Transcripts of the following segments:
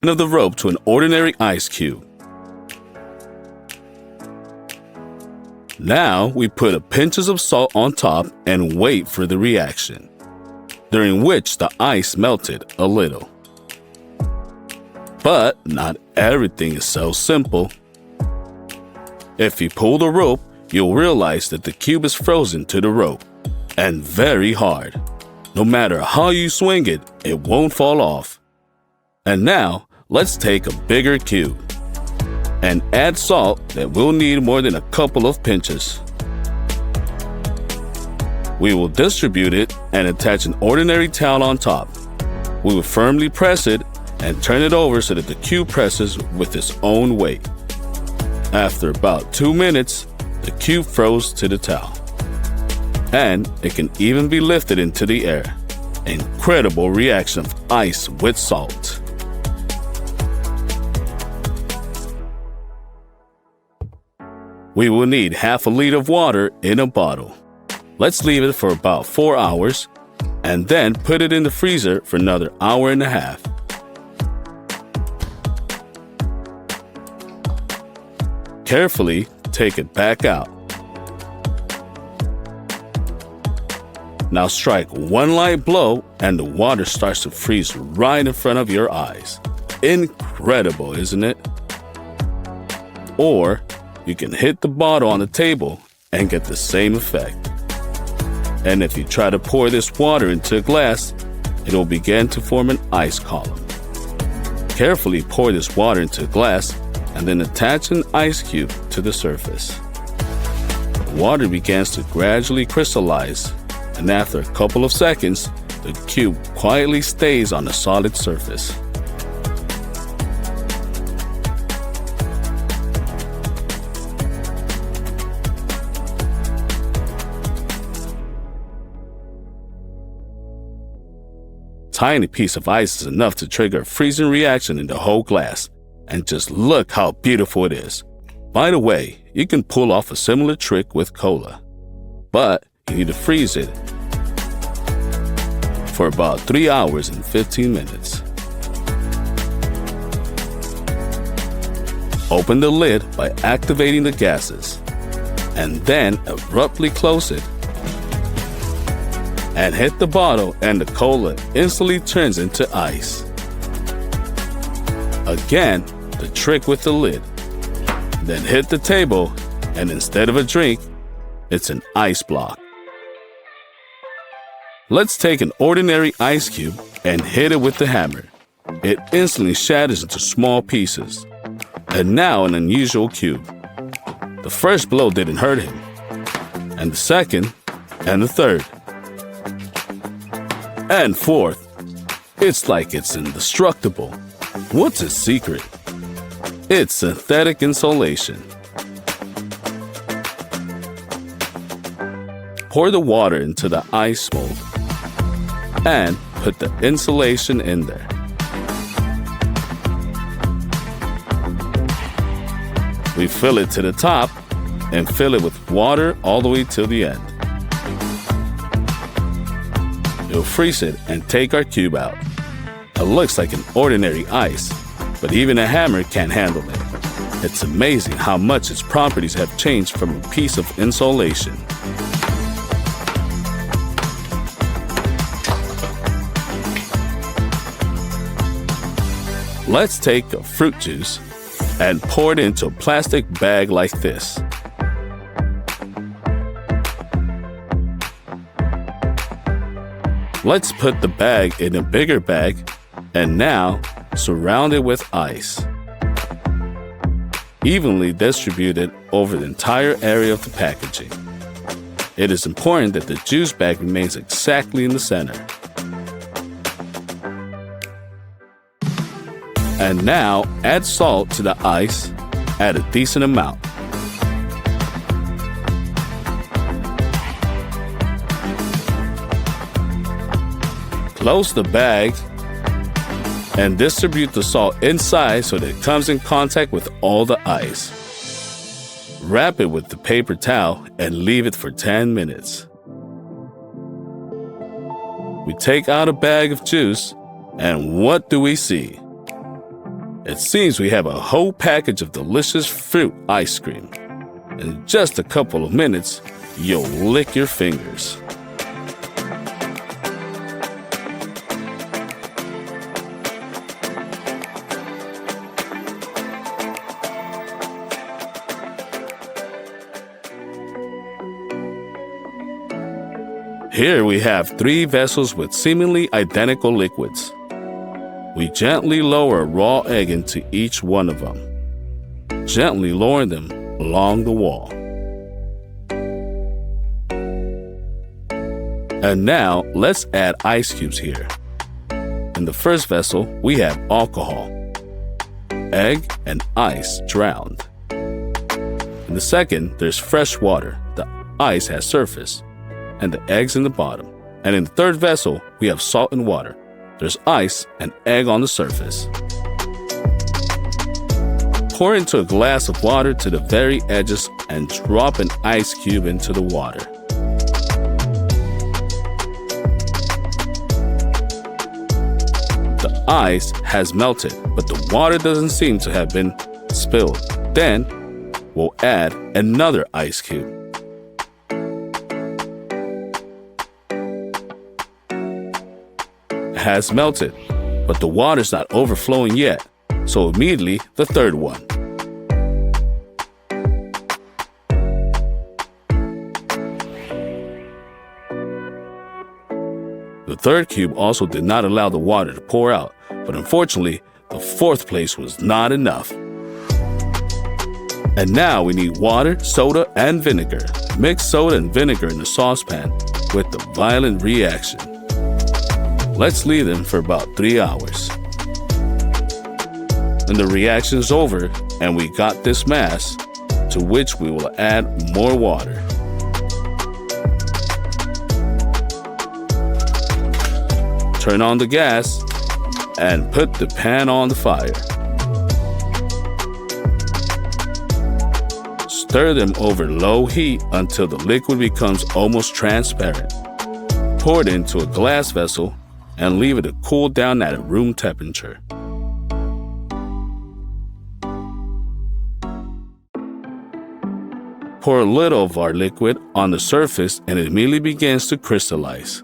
of the rope to an ordinary ice cube. Now we put pinches of salt on top and wait for the reaction, during which the ice melted a little. But not everything is so simple. If you pull the rope, you'll realize that the cube is frozen to the rope, and very hard. No matter how you swing it, it won't fall off. And now, let's take a bigger cube and add salt that will need more than a couple of pinches. We will distribute it and attach an ordinary towel on top. We will firmly press it and turn it over so that the cube presses with its own weight. After about 2 minutes, the cube froze to the towel. And it can even be lifted into the air. Incredible reaction of ice with salt. We will need half a liter of water in a bottle. Let's leave it for about 4 hours and then put it in the freezer for another hour and a half. Carefully take it back out. Now strike one light blow and the water starts to freeze right in front of your eyes. Incredible, isn't it? Or you can hit the bottle on the table and get the same effect. And if you try to pour this water into a glass, it will begin to form an ice column. Carefully pour this water into a glass and then attach an ice cube to the surface. The water begins to gradually crystallize, and after a couple of seconds, the cube quietly stays on the solid surface. Tiny piece of ice is enough to trigger a freezing reaction in the whole glass. And just look how beautiful it is. By the way, you can pull off a similar trick with cola. But you need to freeze it for about 3 hours and 15 minutes. Open the lid by activating the gases. And then abruptly close it. And hit the bottle and the cola instantly turns into ice. Again, the trick with the lid. Then hit the table, and instead of a drink, it's an ice block. Let's take an ordinary ice cube and hit it with the hammer. It instantly shatters into small pieces. And now an unusual cube. The first blow didn't hurt him. And the second, and the third. And fourth. It's like it's indestructible. What's its secret? It's synthetic insulation. Pour the water into the ice mold and put the insulation in there. We fill it to the top and fill it with water all the way till the end. We'll freeze it and take our cube out. It looks like an ordinary ice, but even a hammer can't handle it. It's amazing how much its properties have changed from a piece of insulation. Let's take a fruit juice and pour it into a plastic bag like this. Let's put the bag in a bigger bag and now surround it with ice. Evenly distribute it over the entire area of the packaging. It is important that the juice bag remains exactly in the center. And now add salt to the ice at a decent amount. Close the bag and distribute the salt inside so that it comes in contact with all the ice. Wrap it with the paper towel and leave it for 10 minutes. We take out a bag of juice, and what do we see? It seems we have a whole package of delicious fruit ice cream. In just a couple of minutes, you'll lick your fingers. Here we have 3 vessels with seemingly identical liquids. We gently lower a raw egg into each one of them, gently lowering them along the wall. And now let's add ice cubes here. In the first vessel, we have alcohol, egg, and ice drowned. In the second, there's fresh water. The ice has surface, and the eggs in the bottom. And in the third vessel, we have salt and water. There's ice and egg on the surface. Pour into a glass of water to the very edges and drop an ice cube into the water. The ice has melted, but the water doesn't seem to have been spilled. Then, we'll add another ice cube. Has melted, but the water's not overflowing yet, so immediately the third one. The third cube also did not allow the water to pour out, but unfortunately, the fourth place was not enough. And now we need water, soda, and vinegar. Mix soda and vinegar in the saucepan with the violent reaction. Let's leave them for about 3 hours. When the reaction is over and we got this mass, to which we will add more water. Turn on the gas and put the pan on the fire. Stir them over low heat until the liquid becomes almost transparent. Pour it into a glass vessel and leave it to cool down at room temperature. Pour a little of our liquid on the surface and it immediately begins to crystallize.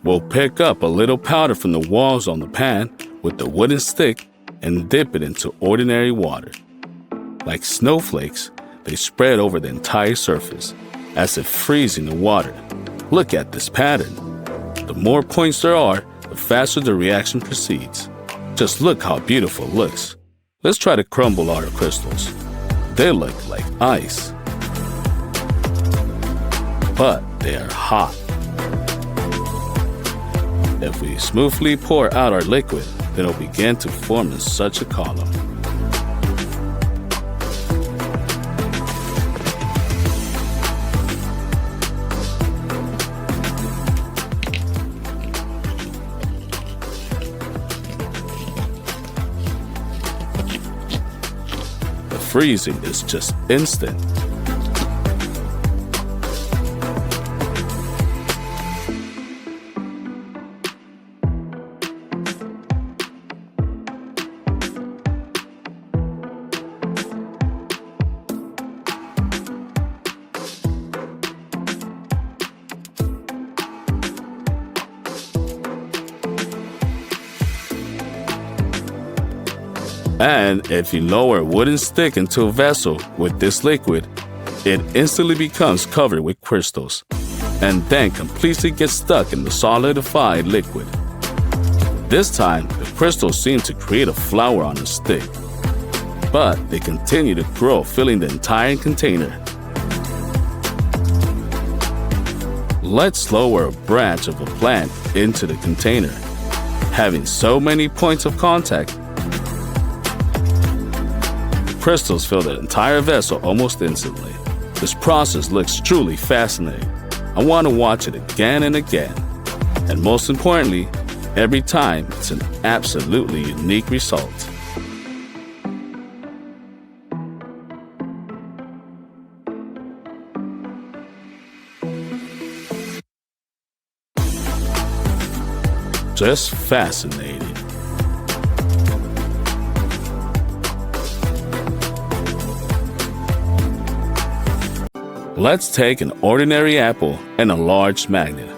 We'll pick up a little powder from the walls on the pan with the wooden stick and dip it into ordinary water. Like snowflakes, they spread over the entire surface, as if freezing the water. Look at this pattern. The more points there are, the faster the reaction proceeds. Just look how beautiful it looks. Let's try to crumble our crystals. They look like ice, but they are hot. If we smoothly pour out our liquid, then it'll begin to form in such a column. The freezing is just instant. And if you lower a wooden stick into a vessel with this liquid, it instantly becomes covered with crystals and then completely gets stuck in the solidified liquid. This time, the crystals seem to create a flower on a stick, but they continue to grow, filling the entire container. Let's lower a branch of a plant into the container. Having so many points of contact, crystals fill the entire vessel almost instantly. This process looks truly fascinating. I want to watch it again and again. And most importantly, every time it's an absolutely unique result. Just fascinating. Let's take an ordinary apple and a large magnet.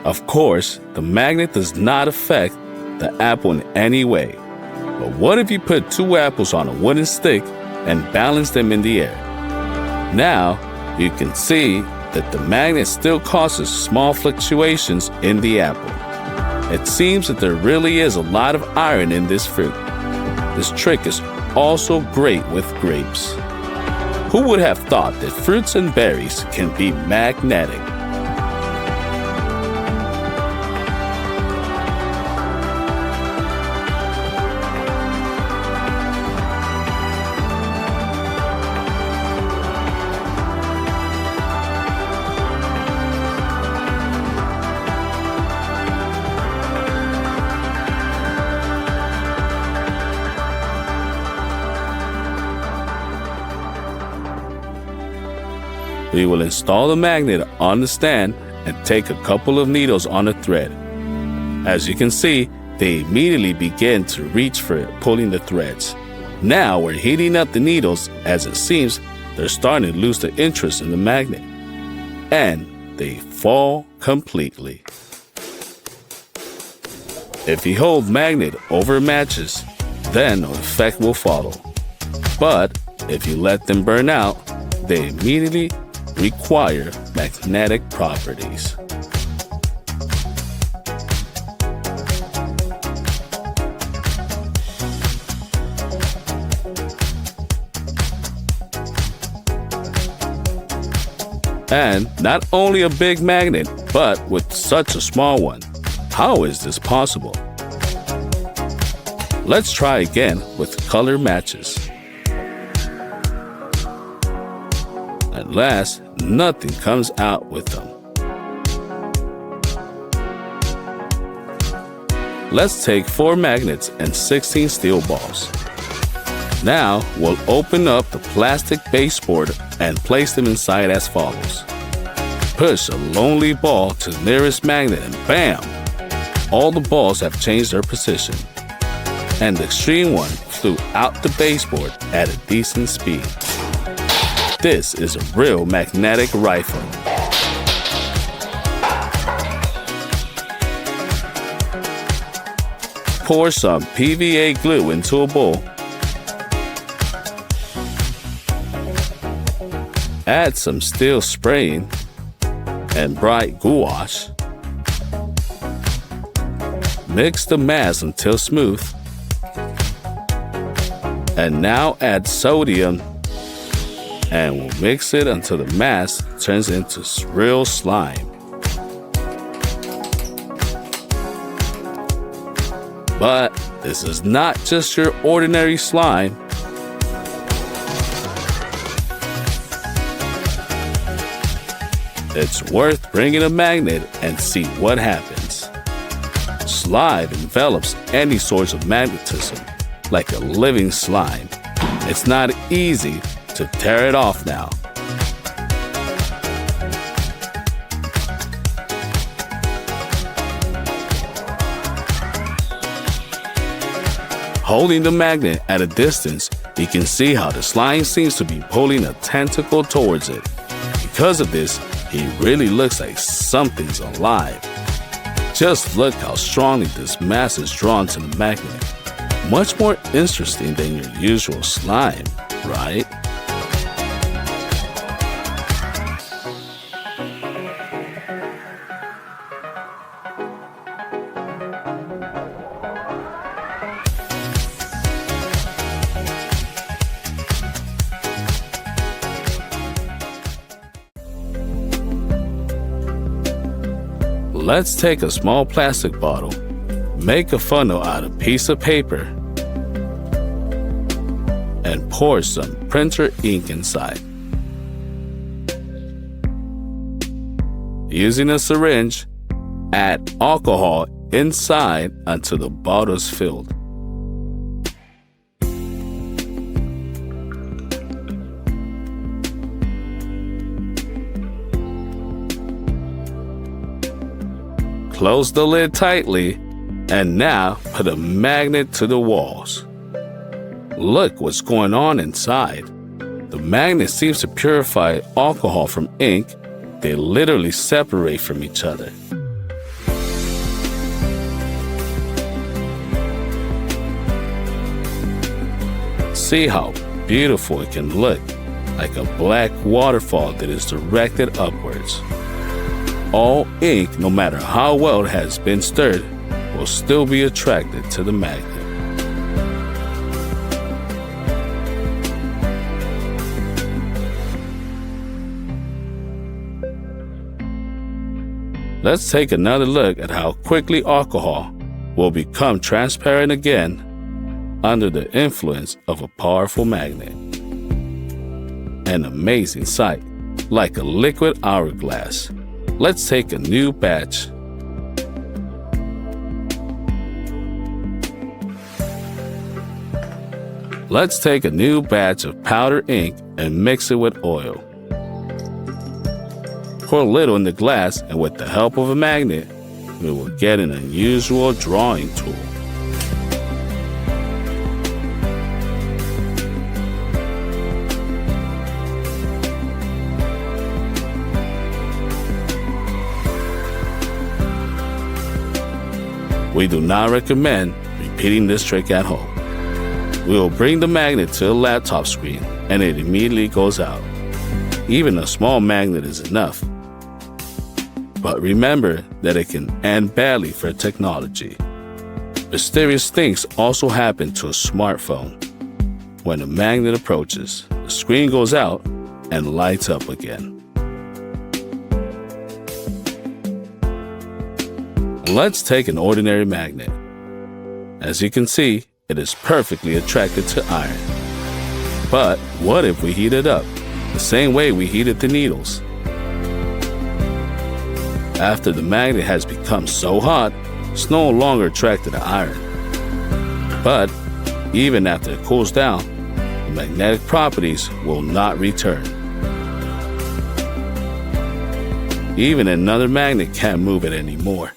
Of course, the magnet does not affect the apple in any way. But what if you put two apples on a wooden stick and balance them in the air? Now, you can see that the magnet still causes small fluctuations in the apple. It seems that there really is a lot of iron in this fruit. This trick is also great with grapes. Who would have thought that fruits and berries can be magnetic? We will install the magnet on the stand and take a couple of needles on a thread. As you can see, they immediately begin to reach for it, pulling the threads. Now we're heating up the needles as it seems they're starting to lose their interest in the magnet. And they fall completely. If you hold magnet over matches, then no effect will follow. But if you let them burn out, they immediately require magnetic properties. And not only a big magnet, but with such a small one. How is this possible? Let's try again with color matches. At last, nothing comes out with them. Let's take 4 magnets and 16 steel balls. Now, we'll open up the plastic baseboard and place them inside as follows. Push a lonely ball to the nearest magnet and bam! All the balls have changed their position. And the extreme one flew out the baseboard at a decent speed. This is a real magnetic rifle. Pour some PVA glue into a bowl. Add some steel spraying and bright gouache. Mix the mass until smooth. And now add sodium and we'll mix it until the mass turns into real slime. But this is not just your ordinary slime. It's worth bringing a magnet and see what happens. Slime envelops any source of magnetism like a living slime. It's not easy to tear it off now. Holding the magnet at a distance, you can see how the slime seems to be pulling a tentacle towards it. Because of this, it really looks like something's alive. Just look how strongly this mass is drawn to the magnet. Much more interesting than your usual slime, right? Let's take a small plastic bottle, make a funnel out of a piece of paper, and pour some printer ink inside. Using a syringe, add alcohol inside until the bottle is filled. Close the lid tightly And now put a magnet to the walls. Look what's going on inside. The magnet seems to purify alcohol from ink. They literally separate from each other. See how beautiful it can look, like a black waterfall that is directed upwards. All ink, no matter how well it has been stirred, will still be attracted to the magnet. Let's take another look at how quickly alcohol will become transparent again under the influence of a powerful magnet. An amazing sight, like a liquid hourglass. Let's take a new batch. Let's take a new batch of powder ink and mix it with oil. Pour a little in the glass, and with the help of a magnet, we will get an unusual drawing tool. We do not recommend repeating this trick at home. We will bring the magnet to a laptop screen and it immediately goes out. Even a small magnet is enough. But remember that it can end badly for technology. Mysterious things also happen to a smartphone. When a magnet approaches, the screen goes out and lights up again. Let's take an ordinary magnet. As you can see, it is perfectly attracted to iron. But what if we heat it up, the same way we heated the needles? After the magnet has become so hot, it's no longer attracted to iron. But even after it cools down, the magnetic properties will not return. Even another magnet can't move it anymore.